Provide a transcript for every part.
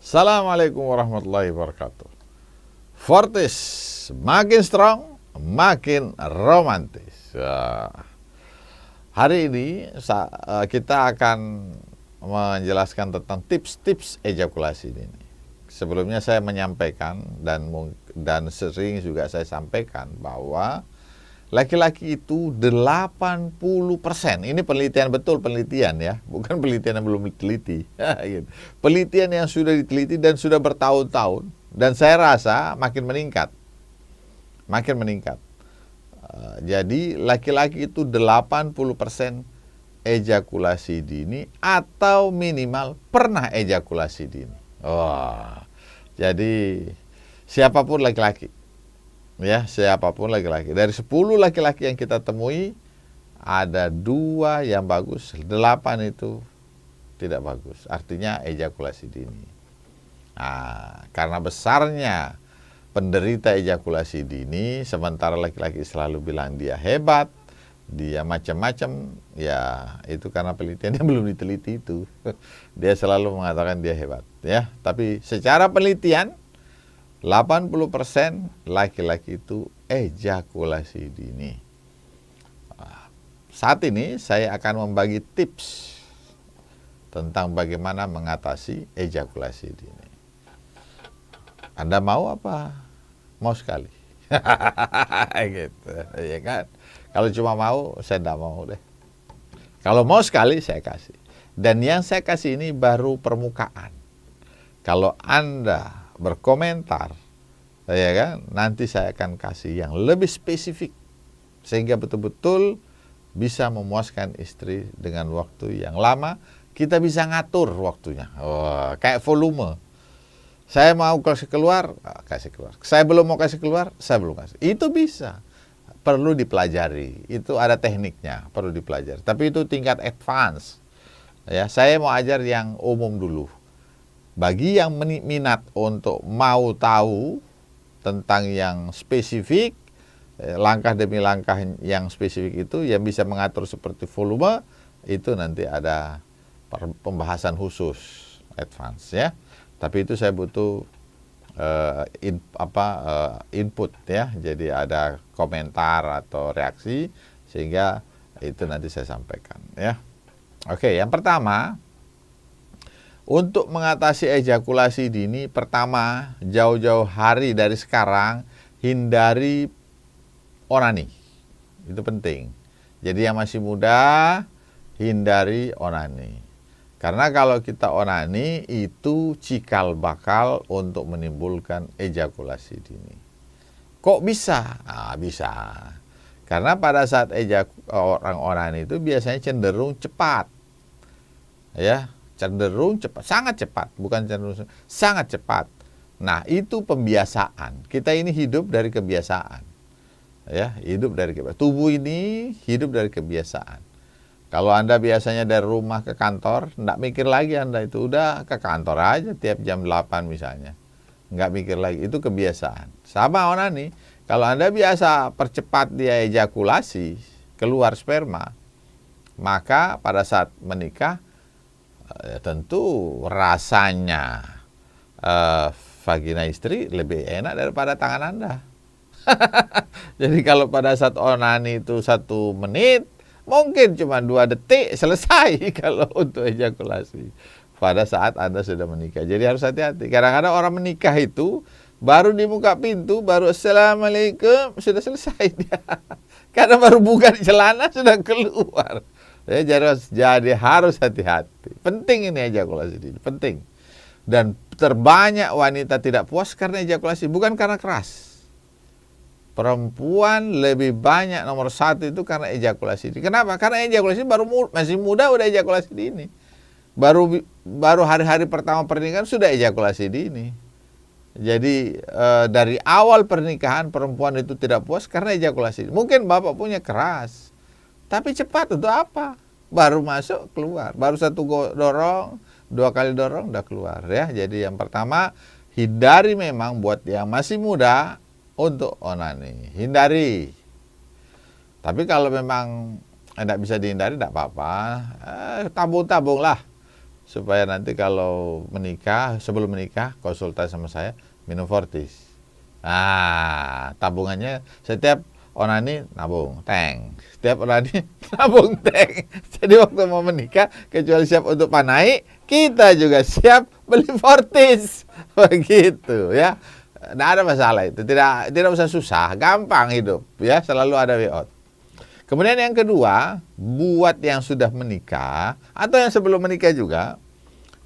Assalamualaikum warahmatullahi wabarakatuh. Fortis, makin strong, makin romantis. Hari ini kita akan menjelaskan tentang tips-tips ejakulasi ini. Sebelumnya saya menyampaikan dan sering juga saya sampaikan bahwa laki-laki itu 80%, ini penelitian betul, penelitian ya, bukan penelitian yang belum diteliti. Penelitian yang sudah diteliti dan sudah bertahun-tahun, dan saya rasa makin meningkat. Jadi laki-laki itu 80% ejakulasi dini atau minimal pernah ejakulasi dini. Jadi siapapun laki-laki, ya, siapapun laki-laki. Dari 10 laki-laki yang kita temui, ada 2 yang bagus, 8 itu tidak bagus. Artinya ejakulasi dini. Karena besarnya penderita ejakulasi dini, sementara laki-laki selalu bilang dia hebat, dia macam-macam, ya itu karena penelitian yang belum diteliti itu. Dia selalu mengatakan dia hebat, ya. Tapi secara penelitian 80% laki-laki itu ejakulasi dini. Saat ini saya akan membagi tips tentang bagaimana mengatasi ejakulasi dini. Anda mau apa? Mau sekali. Gitu, ya kan? Kalau cuma mau, saya tidak mau deh. Kalau mau sekali, saya kasih. Dan yang saya kasih ini baru permukaan. Kalau Anda berkomentar, ya kan, nanti saya akan kasih yang lebih spesifik sehingga betul-betul bisa memuaskan istri dengan waktu yang lama. Kita bisa ngatur waktunya, kayak volume. Saya mau kasih keluar, kasih keluar. Saya belum mau kasih keluar, saya belum kasih. Itu bisa, perlu dipelajari. Itu ada tekniknya, perlu dipelajari. Tapi itu tingkat advance. Ya, saya mau ajar yang umum dulu. Bagi yang minat untuk mau tahu tentang yang spesifik, langkah demi langkah yang spesifik itu, yang bisa mengatur seperti volume, itu nanti ada pembahasan khusus advance, ya. Tapi itu saya butuh input, ya. Jadi ada komentar atau reaksi, sehingga itu nanti saya sampaikan, ya. Oke, yang pertama, untuk mengatasi ejakulasi dini, pertama, jauh-jauh hari dari sekarang, hindari onani. Itu penting. Jadi yang masih muda, hindari onani. Karena kalau kita onani, itu cikal bakal untuk menimbulkan ejakulasi dini. Kok bisa? Bisa. Karena pada saat orang onani itu biasanya cenderung cepat. Ya, cenderung cepat, sangat cepat, bukan cenderung, sangat cepat. Nah, itu pembiasaan. Kita ini hidup dari kebiasaan. Ya, hidup dari kebiasaan. Tubuh ini hidup dari kebiasaan. Kalau Anda biasanya dari rumah ke kantor, enggak mikir lagi Anda itu, udah ke kantor aja tiap jam 8 misalnya. Enggak mikir lagi, itu kebiasaan. Sama onani, kalau Anda biasa percepat dia ejakulasi, keluar sperma, maka pada saat menikah, tentu rasanya vagina istri lebih enak daripada tangan Anda. Jadi kalau pada saat onani itu 1 menit, mungkin cuma 2 detik selesai kalau untuk ejakulasi pada saat Anda sudah menikah. Jadi harus hati-hati. Kadang-kadang orang menikah itu baru dibuka pintu, baru assalamualaikum, sudah selesai dia. Karena baru buka celana sudah keluar. Jadi harus hati-hati. Penting ini ejakulasi dini, penting. Dan terbanyak wanita tidak puas karena ejakulasi, bukan karena keras. Perempuan lebih banyak nomor 1 itu karena ejakulasi dini. Kenapa? Karena ejakulasi masih muda udah ejakulasi dini. Baru hari-hari pertama pernikahan sudah ejakulasi dini. Jadi dari awal pernikahan perempuan itu tidak puas karena ejakulasi dini. Mungkin bapak punya keras, tapi cepat untuk apa? Baru masuk keluar, baru 1 dorong, 2 kali dorong udah keluar, ya. Jadi yang pertama, hindari memang buat yang masih muda untuk onani, hindari. Tapi kalau memang tidak bisa dihindari, tidak apa-apa, tabung-tabung lah. supaya nanti kalau menikah, sebelum menikah konsultasi sama saya minum Fortis. Tabungannya setiap onani nabung tank, setiap onani nabung tank. Jadi waktu mau menikah, kecuali siap untuk panai, kita juga siap beli Fortis. Begitu ya. Tidak ada masalah itu, tidak usah susah, gampang hidup ya, selalu ada way out. Kemudian yang kedua, buat yang sudah menikah atau yang sebelum menikah juga,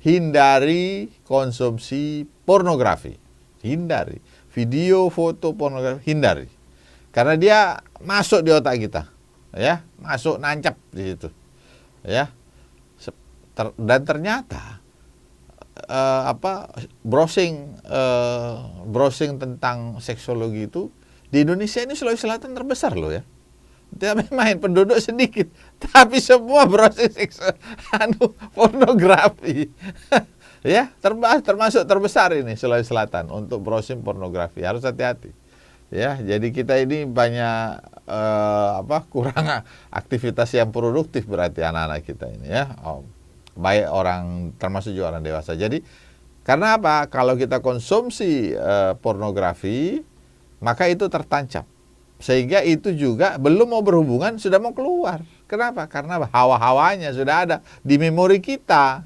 hindari konsumsi pornografi. Hindari. Video, foto, pornografi, hindari. Karena dia masuk di otak kita. Ya, masuk nancap di situ. Ya. Dan ternyata browsing tentang seksologi itu di Indonesia ini Sulawesi Selatan terbesar loh ya. Dia main penduduk sedikit, tapi semua browsing pornografi. Ya, termasuk terbesar ini Sulawesi Selatan untuk browsing pornografi. Harus hati-hati. Ya, jadi kita ini banyak kurang aktivitas yang produktif berarti anak-anak kita ini ya. Baik orang, termasuk juga orang dewasa. Jadi karena apa? Kalau kita konsumsi pornografi, maka itu tertancap. Sehingga itu juga belum mau berhubungan sudah mau keluar. Kenapa? Karena hawa-hawanya sudah ada di memori kita.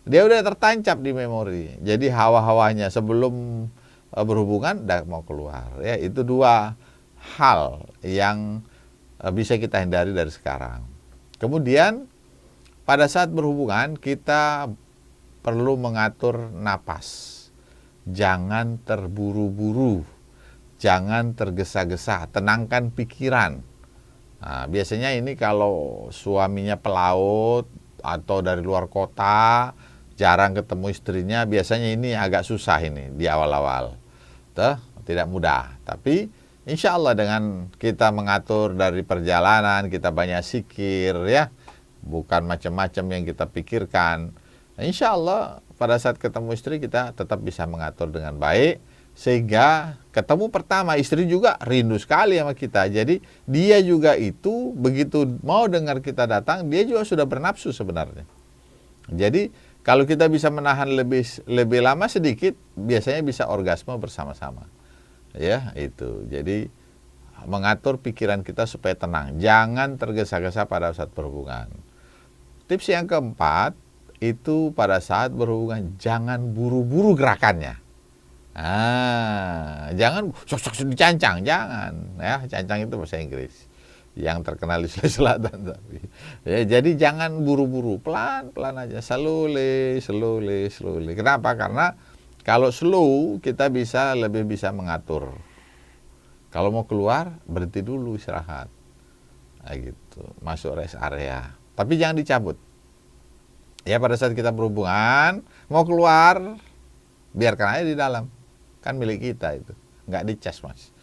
Dia udah tertancap di memori. Jadi hawa-hawanya sebelum berhubungan udah mau keluar. Ya, itu dua hal yang bisa kita hindari dari sekarang. Kemudian pada saat berhubungan kita perlu mengatur napas. Jangan terburu-buru. Jangan tergesa-gesa, tenangkan pikiran. Nah, biasanya ini kalau suaminya pelaut atau dari luar kota, jarang ketemu istrinya, biasanya ini agak susah ini di awal-awal. Tidak mudah. Tapi insya Allah dengan kita mengatur dari perjalanan, kita banyak zikir ya, bukan macam-macam yang kita pikirkan. Insya Allah pada saat ketemu istri kita tetap bisa mengatur dengan baik. Sehingga ketemu pertama istri juga rindu sekali sama kita. Jadi dia juga itu begitu mau dengar kita datang, dia juga sudah bernafsu sebenarnya. Jadi kalau kita bisa menahan lebih lama sedikit, biasanya bisa orgasme bersama-sama. Ya, itu. Jadi mengatur pikiran kita supaya tenang. Jangan tergesa-gesa pada saat berhubungan. Tips yang keempat, itu pada saat berhubungan jangan buru-buru gerakannya. Jangan sok-sok dicancang, jangan ya. Cancang itu bahasa Inggris yang terkenal di Sulawesi Selatan tapi ya, jadi jangan buru-buru, pelan-pelan aja, slowly. Kenapa? Karena kalau slow kita lebih bisa mengatur. Kalau mau keluar berhenti dulu, istirahat. Gitu, masuk rest area. Tapi jangan dicabut. Ya, pada saat kita berhubungan mau keluar biarkan aja di dalam. Kan milik kita itu, nggak dicas mas.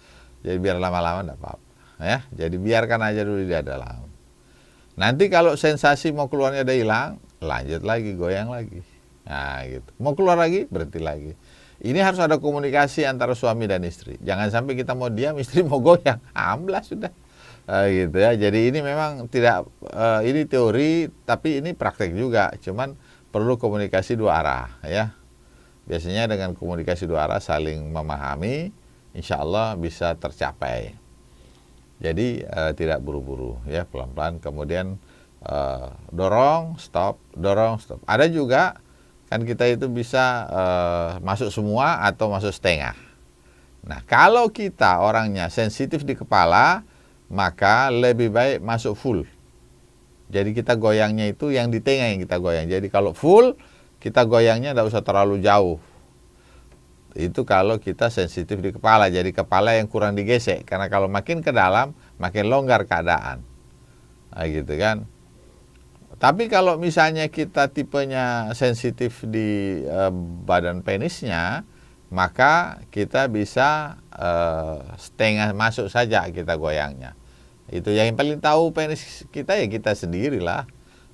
Jadi biar lama-lama nggak apa-apa ya. Jadi biarkan aja dulu di dalam. Nanti kalau sensasi mau keluarnya udah hilang, lanjut lagi, goyang lagi. Nah gitu. Mau keluar lagi, berhenti lagi. Ini harus ada komunikasi antara suami dan istri. Jangan sampai kita mau diam, istri mau goyang, amblas sudah. Gitu ya. Jadi ini memang tidak, ini teori, tapi ini praktek juga. Cuman perlu komunikasi dua arah ya. Biasanya dengan komunikasi dua arah saling memahami, insya Allah bisa tercapai. Jadi tidak buru-buru ya, pelan-pelan. Kemudian dorong, stop. Ada juga kan kita itu bisa masuk semua atau masuk setengah. Nah kalau kita orangnya sensitif di kepala, maka lebih baik masuk full. Jadi kita goyangnya itu yang di tengah yang kita goyang. Jadi kalau full, kita goyangnya tidak usah terlalu jauh. Itu kalau kita sensitif di kepala, jadi kepala yang kurang digesek. Karena kalau makin ke dalam, makin longgar keadaan. Nah, gitu kan. Tapi kalau misalnya kita tipenya sensitif di badan penisnya, maka kita bisa setengah masuk saja kita goyangnya. Itu yang paling tahu penis kita ya kita sendirilah.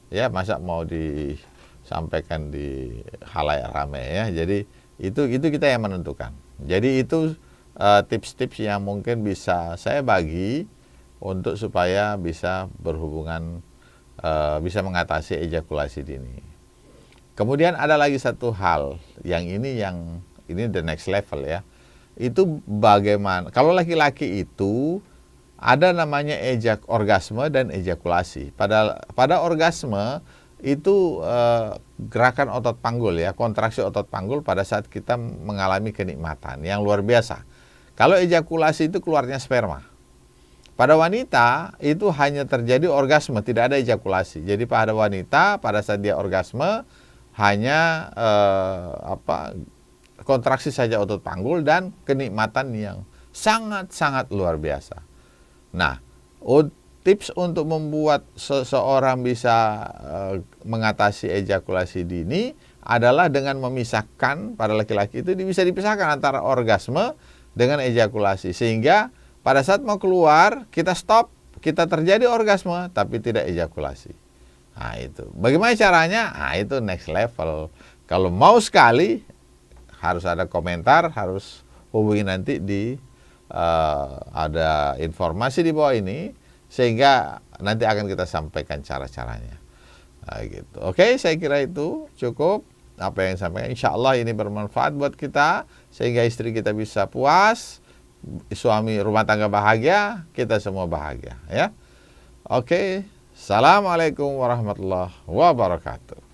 Ya, masa mau disampaikan di khalayak ramai ya. Jadi itu kita yang menentukan. Jadi itu tips-tips yang mungkin bisa saya bagi untuk supaya bisa berhubungan, bisa mengatasi ejakulasi dini. Kemudian ada lagi satu hal yang ini the next level ya. Itu bagaimana kalau laki-laki itu ada namanya orgasme dan ejakulasi. Pada orgasme itu gerakan otot panggul ya, kontraksi otot panggul pada saat kita mengalami kenikmatan yang luar biasa. Kalau ejakulasi itu keluarnya sperma. Pada wanita itu hanya terjadi orgasme, tidak ada ejakulasi. Jadi pada wanita pada saat dia orgasme hanya kontraksi saja otot panggul dan kenikmatan yang sangat-sangat luar biasa. Nah, tips untuk membuat seseorang bisa mengatasi ejakulasi dini adalah dengan memisahkan, pada laki-laki itu bisa dipisahkan antara orgasme dengan ejakulasi. Sehingga pada saat mau keluar, kita stop, kita terjadi orgasme, tapi tidak ejakulasi. Nah itu, bagaimana caranya? Nah itu next level. Kalau mau sekali, harus ada komentar, harus hubungi nanti ada informasi di bawah ini, sehingga nanti akan kita sampaikan cara-caranya. Nah, gitu. Oke, saya kira itu cukup apa yang sampaikan. Insya Allah ini bermanfaat buat kita, sehingga istri kita bisa puas, suami rumah tangga bahagia, kita semua bahagia. Ya, oke. Assalamualaikum warahmatullahi wabarakatuh.